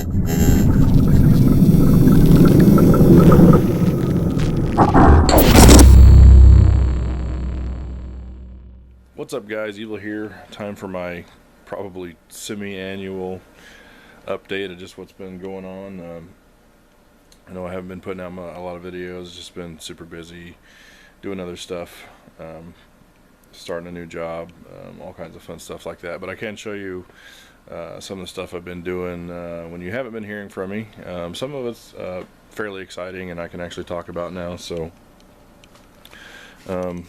What's up, guys? Evil here. Time for my probably semi-annual update of just what's been going on. I know I haven't been putting out a lot of videos, just been super busy doing other stuff, starting a new job, all kinds of fun stuff like that. But I can show you some of the stuff I've been doing when you haven't been hearing from me. Some of it's fairly exciting and I can actually talk about now. So I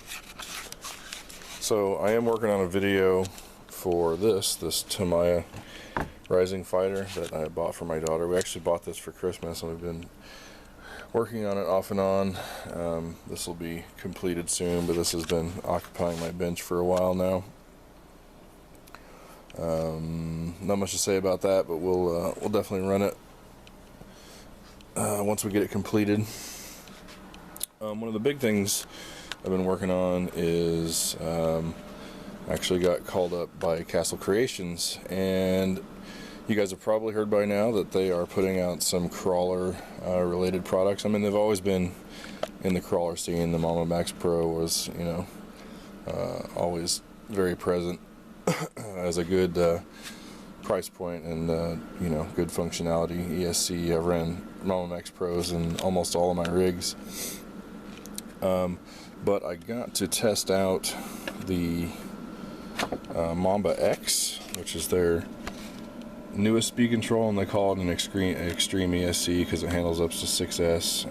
am working on a video for this Tamiya Rising Fighter that I bought for my daughter. We actually bought this for Christmas and we've been working on it off and on. This will be completed soon, but this has been occupying my bench for a while now. Not much to say about that, but we'll definitely run it once we get it completed. One of the big things I've been working on is actually got called up by Castle Creations, and you guys have probably heard by now that they are putting out some crawler related products. I mean, they've always been in the crawler scene. The Mamba X Pro was, always very present as a good price point and good functionality. ESC, I've ran Mamba X Pros in almost all of my rigs. But I got to test out the Mamba X, which is their newest speed control, and they call it an extreme ESC because it handles up to 6S.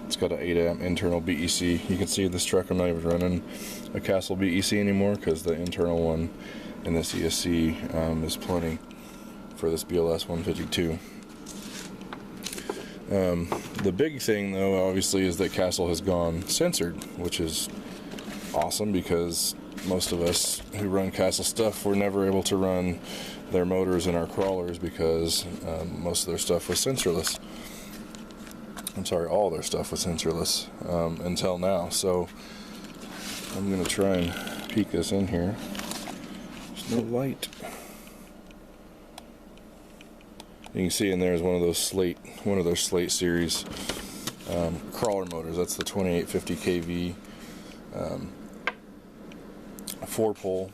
It's got an 8 amp internal BEC. You can see in this truck I'm not even running a Castle BEC anymore because the internal one in this ESC is plenty for this BLS 152. The big thing, though, obviously, is that Castle has gone censored, which is awesome because most of us who run Castle stuff were never able to run their motors in our crawlers because most of their stuff was sensorless. I'm sorry, all their stuff was sensorless until now. So I'm going to try and peek this in here. There's no light. You can see in there is one of those Slate series crawler motors. That's the 2850 kV 4-pole,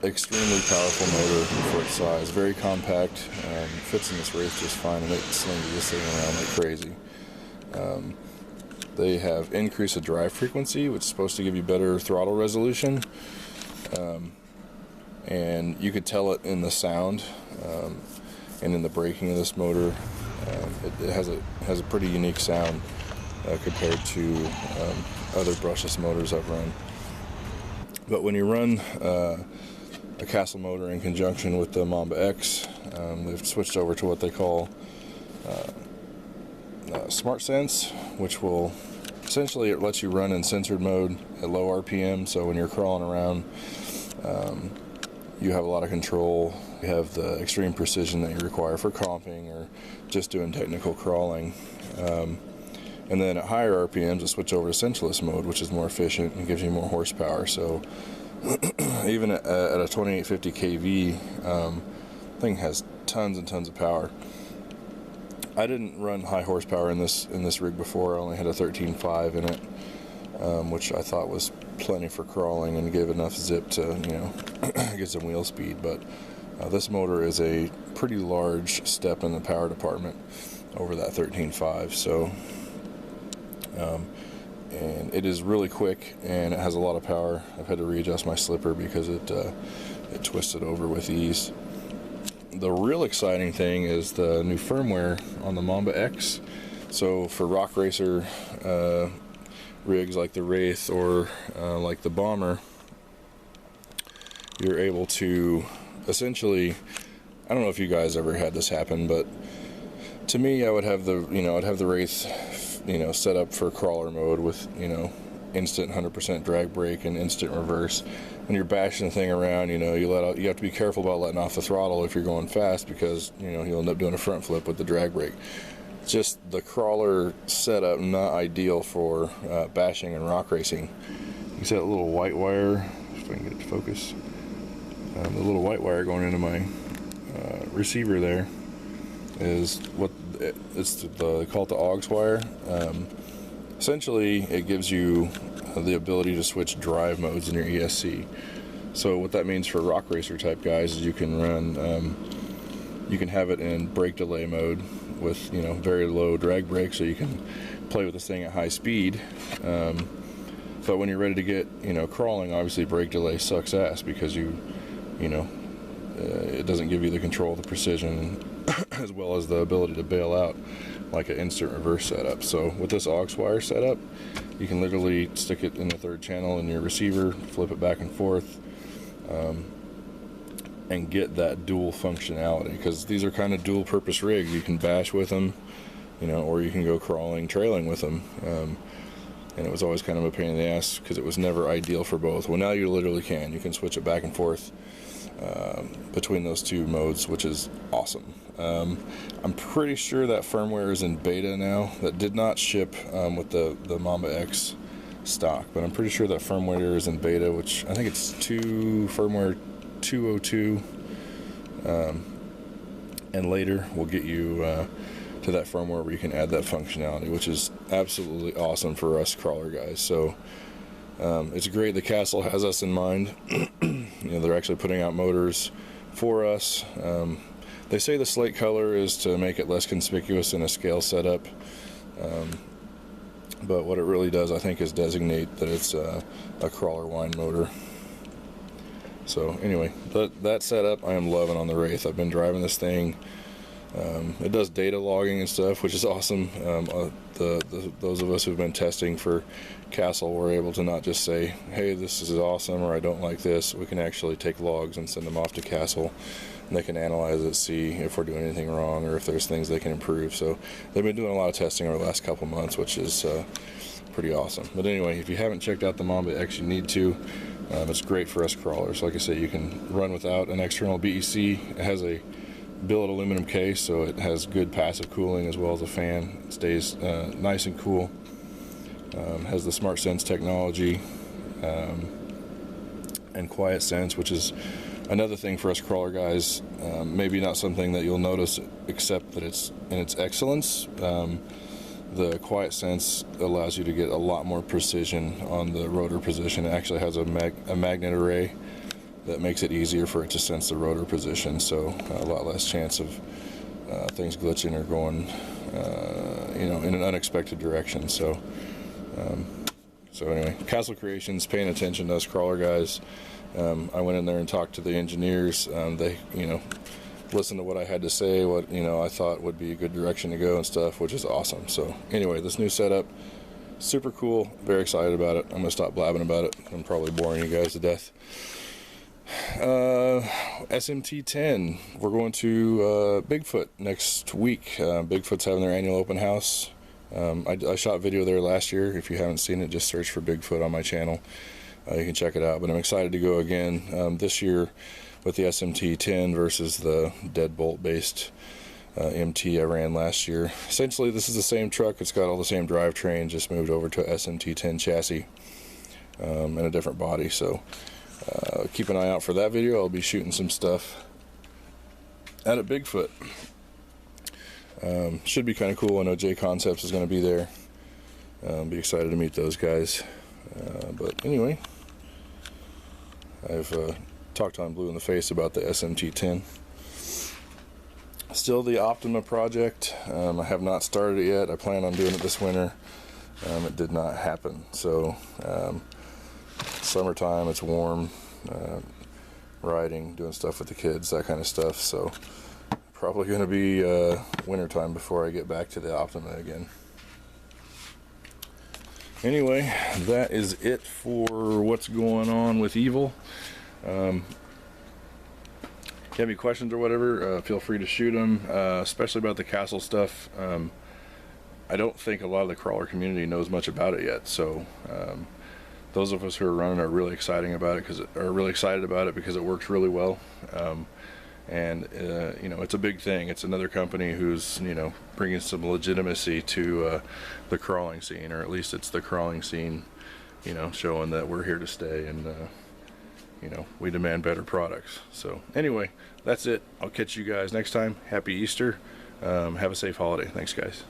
extremely powerful motor for its size. Very compact, fits in this Wraith just fine, and it slings this thing around like crazy. They have increased the drive frequency, which is supposed to give you better throttle resolution, and you could tell it in the sound. And in the braking of this motor, it has a pretty unique sound compared to other brushless motors I've run. But when you run a Castle motor in conjunction with the Mamba X, they've switched over to what they call Smart Sense, which will essentially it lets you run in censored mode at low RPM. So when you're crawling around, you have a lot of control. You have the extreme precision that you require for comping or just doing technical crawling. And then at higher RPMs, it switch over to sensorless mode, which is more efficient and gives you more horsepower. So even at a 2850 kV, thing has tons and tons of power. I didn't run high horsepower in this rig before. I only had a 13.5 in it, which I thought was plenty for crawling and give enough zip to get some wheel speed. But this motor is a pretty large step in the power department over that 13.5. So and it is really quick and it has a lot of power. I've had to readjust my slipper because it twisted over with ease. The real exciting thing is the new firmware on the Mamba X. So for rock racer rigs like the Wraith or like the Bomber, you're able to essentially, I don't know if you guys ever had this happen, but to me, I would have the Wraith, set up for crawler mode with, instant 100% drag brake and instant reverse. When you're bashing the thing around, you have to be careful about letting off the throttle if you're going fast because, you'll end up doing a front flip with the drag brake. Just the crawler setup not ideal for bashing and rock racing. You see that little white wire, if I can get it to focus. The little white wire going into my receiver there is what they call it the aux wire. Essentially, it gives you the ability to switch drive modes in your ESC. So what that means for rock racer type guys is you can run, you can have it in brake delay mode with very low drag brake, so you can play with this thing at high speed. But when you're ready to get crawling, obviously brake delay sucks ass because it doesn't give you the control, the precision, as well as the ability to bail out like an instant reverse setup. So with this aux wire setup, you can literally stick it in the third channel in your receiver, flip it back and forth, and get that dual functionality, because these are kind of dual purpose rigs. You can bash with them, or you can go crawling, trailing with them. And it was always kind of a pain in the ass because it was never ideal for both. Well, now you literally can. You can switch it back and forth between those two modes, which is awesome. I'm pretty sure that firmware is in beta now. That did not ship with the Mamba X stock, but I'm pretty sure that firmware is in beta, which I think it's firmware 202, and later we'll get you to that firmware where you can add that functionality, which is absolutely awesome for us crawler guys. So it's great the Castle has us in mind. They're actually putting out motors for us. They say the slate color is to make it less conspicuous in a scale setup, but what it really does, I think, is designate that it's a crawler wind motor. So anyway, that setup I am loving on the Wraith. I've been driving this thing. It does data logging and stuff, which is awesome. Those of us who've been testing for Castle were able to not just say, hey, this is awesome, or I don't like this. We can actually take logs and send them off to Castle, and they can analyze it, see if we're doing anything wrong or if there's things they can improve. So they've been doing a lot of testing over the last couple months, which is pretty awesome. But anyway, if you haven't checked out the Mamba X, you need to. It's great for us crawlers. Like I said, you can run without an external BEC. It has a billet aluminum case, so it has good passive cooling as well as a fan. It stays nice and cool. Has the Smart Sense technology and Quiet Sense, which is another thing for us crawler guys. Maybe not something that you'll notice, except that it's in its excellence. The Quiet Sense allows you to get a lot more precision on the rotor position. It actually has a magnet array that makes it easier for it to sense the rotor position, so a lot less chance of things glitching or going in an unexpected direction. So anyway, Castle Creations paying attention to us crawler guys. I went in there and talked to the engineers. They listened to what I had to say, what I thought would be a good direction to go and stuff, which is awesome. So anyway, this new setup, super cool, very excited about it. I'm gonna stop blabbing about it. I'm probably boring you guys to death. SMT10, we're going to Bigfoot next week. Bigfoot's having their annual open house. I shot video there last year. If you haven't seen it, just search for Bigfoot on my channel. You can check it out, but I'm excited to go again this year with the SMT10 versus the deadbolt based MT I ran last year. Essentially, this is the same truck. It's got all the same drivetrain, just moved over to a SMT10 chassis and a different body. So keep an eye out for that video. I'll be shooting some stuff out at Bigfoot. Should be kind of cool. I know J Concepts is going to be there. Be excited to meet those guys. But anyway, I've talked on blue in the face about the SMT10. Still the Optima project. I have not started it yet. I plan on doing it this winter. It did not happen. So summertime, it's warm, riding, doing stuff with the kids, that kind of stuff. So probably going to be wintertime before I get back to the Optima again. Anyway, that is it for what's going on with Evil. If you have any questions or whatever, feel free to shoot them, especially about the Castle stuff. I don't think a lot of the crawler community knows much about it yet, so those of us who are running are really excited about it because it works really well. And it's a big thing. It's another company who's bringing some legitimacy to the crawling scene, or at least it's the crawling scene showing that we're here to stay, and you know, we demand better products. So anyway, that's it. I'll catch you guys next time. Happy Easter. Have a safe holiday. Thanks, guys.